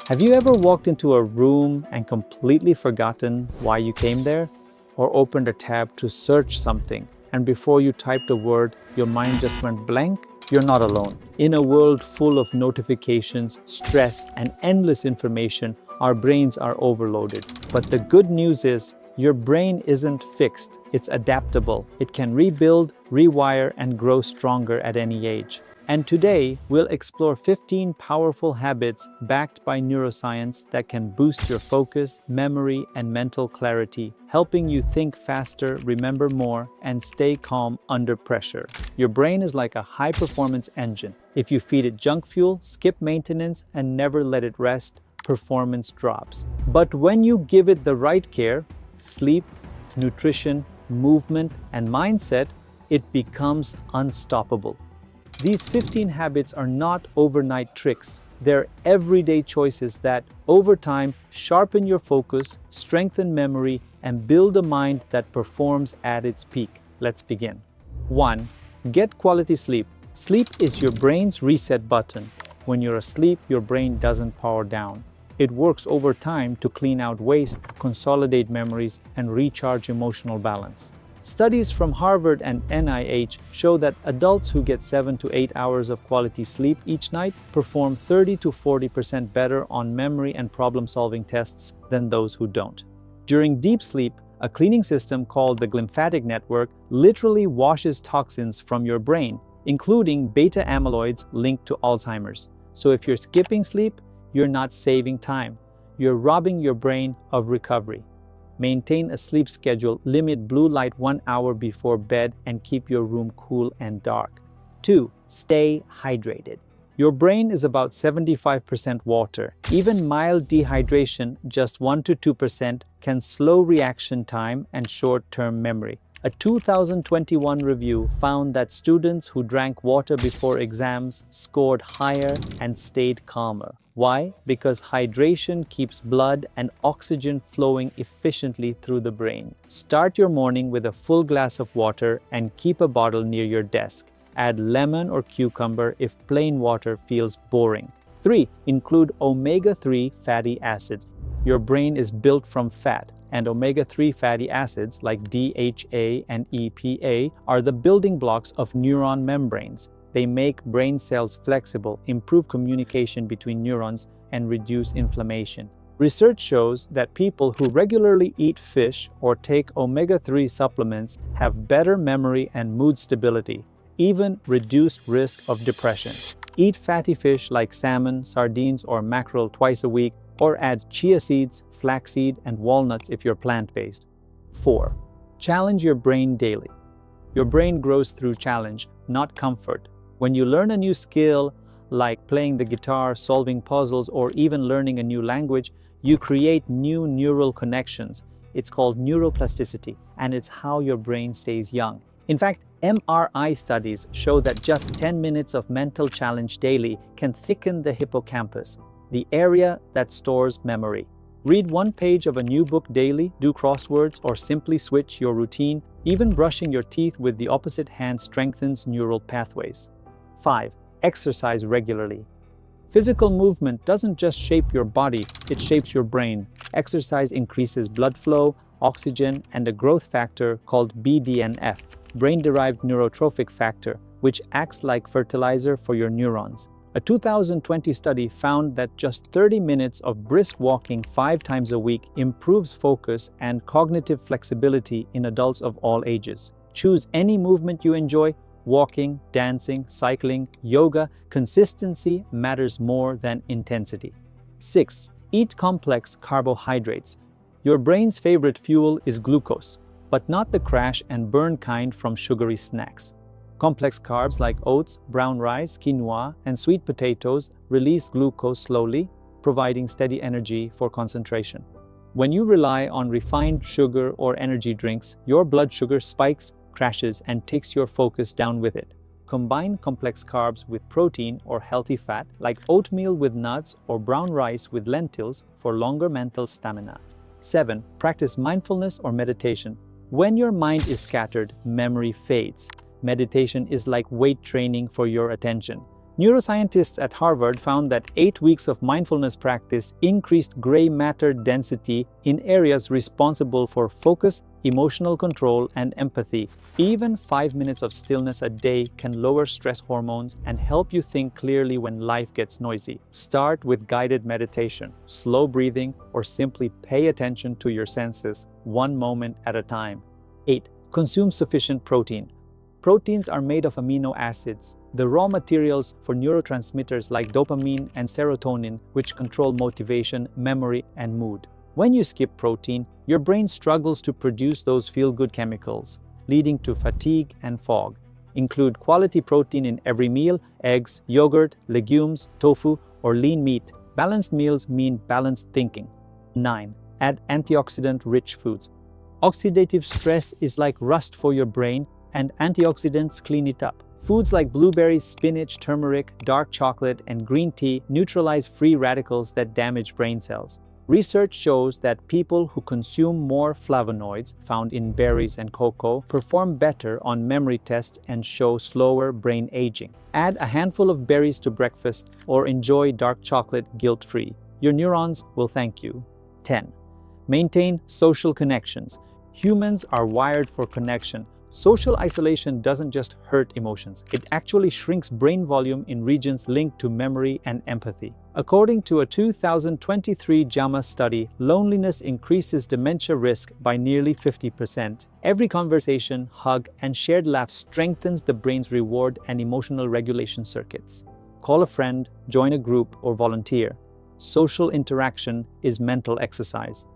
Have you ever walked into a room and completely forgotten why you came there? Or opened a tab to search something, and before you typed a word, your mind just went blank? You're not alone. In a world full of notifications, stress, and endless information, our brains are overloaded. But the good news is, your brain isn't fixed, it's adaptable. It can rebuild, rewire, and grow stronger at any age. And today, we'll explore 15 powerful habits backed by neuroscience that can boost your focus, memory, and mental clarity, helping you think faster, remember more, and stay calm under pressure. Your brain is like a high-performance engine. If you feed it junk fuel, skip maintenance, and never let it rest, performance drops. But when you give it the right care, sleep, nutrition, movement, and mindset, it becomes unstoppable. These 15 habits are not overnight tricks. They're everyday choices that, over time, sharpen your focus, strengthen memory, and build a mind that performs at its peak. Let's begin. 1. Get quality sleep. Sleep is your brain's reset button. When you're asleep, your brain doesn't power down. It works over time to clean out waste, consolidate memories, and recharge emotional balance. Studies from Harvard and NIH show that adults who get 7 to 8 hours of quality sleep each night perform 30 to 40% better on memory and problem-solving tests than those who don't. During deep sleep, a cleaning system called the glymphatic network literally washes toxins from your brain, including beta amyloids linked to Alzheimer's. So if you're skipping sleep, you're not saving time. You're robbing your brain of recovery. Maintain a sleep schedule, limit blue light 1 hour before bed, and keep your room cool and dark. 2. Stay hydrated. Your brain is about 75% water. Even mild dehydration, just 1 to 2%, can slow reaction time and short-term memory. A 2021 review found that students who drank water before exams scored higher and stayed calmer. Why? Because hydration keeps blood and oxygen flowing efficiently through the brain. Start your morning with a full glass of water and keep a bottle near your desk. Add lemon or cucumber if plain water feels boring. 3. Include omega-3 fatty acids. Your brain is built from fat, and omega-3 fatty acids like DHA and EPA are the building blocks of neuron membranes. They make brain cells flexible, improve communication between neurons, and reduce inflammation. Research shows that people who regularly eat fish or take omega-3 supplements have better memory and mood stability, even reduced risk of depression. Eat fatty fish like salmon, sardines, or mackerel twice a week, or add chia seeds, flaxseed, and walnuts if you're plant-based. 4. Challenge your brain daily. Your brain grows through challenge, not comfort. When you learn a new skill, like playing the guitar, solving puzzles, or even learning a new language, you create new neural connections. It's called neuroplasticity, and it's how your brain stays young. In fact, MRI studies show that just 10 minutes of mental challenge daily can thicken the hippocampus, the area that stores memory. Read 1 page of a new book daily, do crosswords, or simply switch your routine. Even brushing your teeth with the opposite hand strengthens neural pathways. 5. Exercise regularly. Physical movement doesn't just shape your body, it shapes your brain. Exercise increases blood flow, oxygen, and a growth factor called BDNF, brain-derived neurotrophic factor, which acts like fertilizer for your neurons. A 2020 study found that just 30 minutes of brisk walking 5 times a week improves focus and cognitive flexibility in adults of all ages. Choose any movement you enjoy. Walking, dancing, cycling, yoga, consistency matters more than intensity. 6. Eat complex carbohydrates. Your brain's favorite fuel is glucose, but not the crash and burn kind from sugary snacks. Complex carbs like oats, brown rice, quinoa, and sweet potatoes release glucose slowly, providing steady energy for concentration. When you rely on refined sugar or energy drinks, your blood sugar spikes, crashes, and takes your focus down with it. Combine complex carbs with protein or healthy fat, like oatmeal with nuts or brown rice with lentils, for longer mental stamina. 7. Practice mindfulness or meditation. When your mind is scattered, memory fades. Meditation is like weight training for your attention. Neuroscientists at Harvard found that 8 weeks of mindfulness practice increased gray matter density in areas responsible for focus, emotional control, and empathy. Even 5 minutes of stillness a day can lower stress hormones and help you think clearly when life gets noisy. Start with guided meditation, slow breathing, or simply pay attention to your senses, one moment at a time. 8. Consume sufficient protein. Proteins are made of amino acids, the raw materials for neurotransmitters like dopamine and serotonin, which control motivation, memory, and mood. When you skip protein, your brain struggles to produce those feel-good chemicals, leading to fatigue and fog. Include quality protein in every meal: eggs, yogurt, legumes, tofu, or lean meat. Balanced meals mean balanced thinking. 9. Add antioxidant-rich foods. Oxidative stress is like rust for your brain, and antioxidants clean it up. Foods like blueberries, spinach, turmeric, dark chocolate, and green tea neutralize free radicals that damage brain cells. Research shows that people who consume more flavonoids found in berries and cocoa perform better on memory tests and show slower brain aging. Add a handful of berries to breakfast or enjoy dark chocolate guilt-free. Your neurons will thank you. 10. Maintain social connections. Humans are wired for connection. Social isolation doesn't just hurt emotions, it actually shrinks brain volume in regions linked to memory and empathy. According to a 2023 JAMA study, loneliness increases dementia risk by nearly 50%. Every conversation, hug, and shared laugh strengthens the brain's reward and emotional regulation circuits. Call a friend, join a group, or volunteer. Social interaction is mental exercise.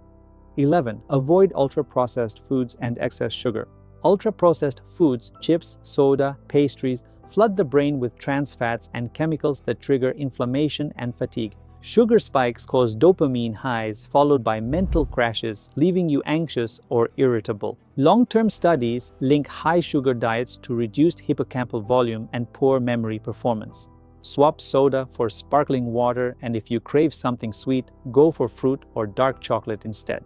11. Avoid ultra-processed foods and excess sugar. Ultra-processed foods, chips, soda, pastries, flood the brain with trans fats and chemicals that trigger inflammation and fatigue. Sugar spikes cause dopamine highs followed by mental crashes, leaving you anxious or irritable. Long-term studies link high sugar diets to reduced hippocampal volume and poor memory performance. Swap soda for sparkling water, and if you crave something sweet, go for fruit or dark chocolate instead.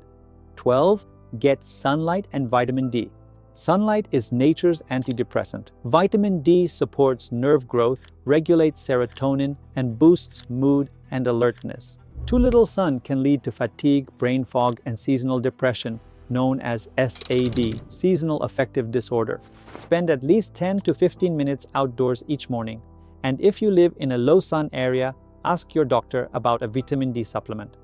12. Get sunlight and vitamin D. Sunlight is nature's antidepressant. Vitamin D supports nerve growth, regulates serotonin, and boosts mood and alertness. Too little sun can lead to fatigue, brain fog, and seasonal depression, known as SAD, seasonal affective disorder. Spend at least 10 to 15 minutes outdoors each morning. And if you live in a low sun area, ask your doctor about a vitamin D supplement.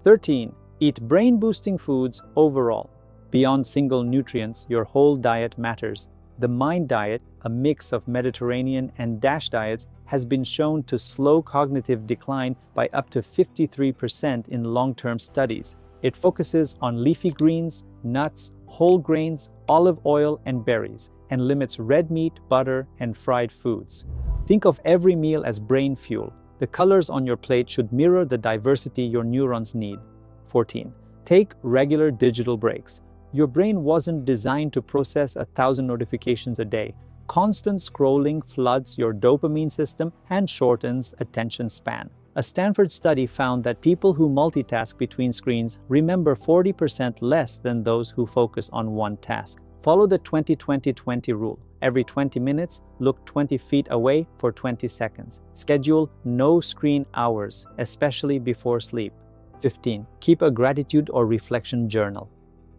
13. Eat brain-boosting foods overall. Beyond single nutrients, your whole diet matters. The MIND diet, a mix of Mediterranean and DASH diets, has been shown to slow cognitive decline by up to 53% in long-term studies. It focuses on leafy greens, nuts, whole grains, olive oil, and berries, and limits red meat, butter, and fried foods. Think of every meal as brain fuel. The colors on your plate should mirror the diversity your neurons need. 14. Take regular digital breaks. Your brain wasn't designed to process 1,000 notifications a day. Constant scrolling floods your dopamine system and shortens attention span. A Stanford study found that people who multitask between screens remember 40% less than those who focus on one task. Follow the 20-20-20 rule. Every 20 minutes, look 20 feet away for 20 seconds. Schedule no screen hours, especially before sleep. 15. Keep a gratitude or reflection journal.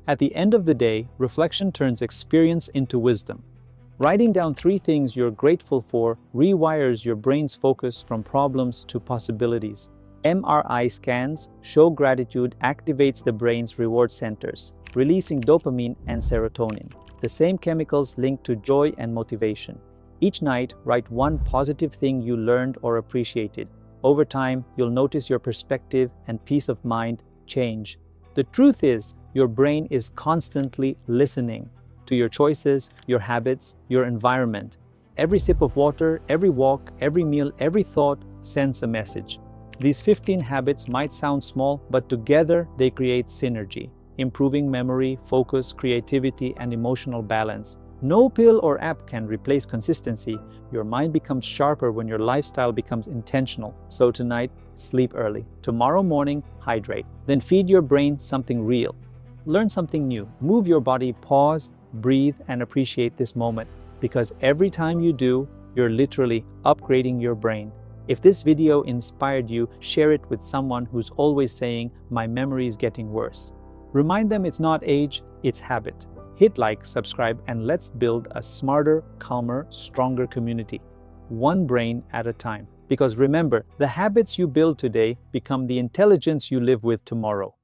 At the end of the day, reflection turns experience into wisdom. Writing down 3 things you're grateful for rewires your brain's focus from problems to possibilities. MRI scans show gratitude activates the brain's reward centers, releasing dopamine and serotonin, the same chemicals linked to joy and motivation. Each night, write one positive thing you learned or appreciated. Over time, you'll notice your perspective and peace of mind change. The truth is, your brain is constantly listening to your choices, your habits, your environment. Every sip of water, every walk, every meal, every thought sends a message. These 15 habits might sound small, but together they create synergy, improving memory, focus, creativity, and emotional balance. No pill or app can replace consistency. Your mind becomes sharper when your lifestyle becomes intentional. So tonight, sleep early. Tomorrow morning, hydrate. Then feed your brain something real. Learn something new. Move your body, pause, breathe, and appreciate this moment. Because every time you do, you're literally upgrading your brain. If this video inspired you, share it with someone who's always saying, "My memory is getting worse." Remind them it's not age, it's habit. Hit like, subscribe, and let's build a smarter, calmer, stronger community. One brain at a time. Because remember, the habits you build today become the intelligence you live with tomorrow.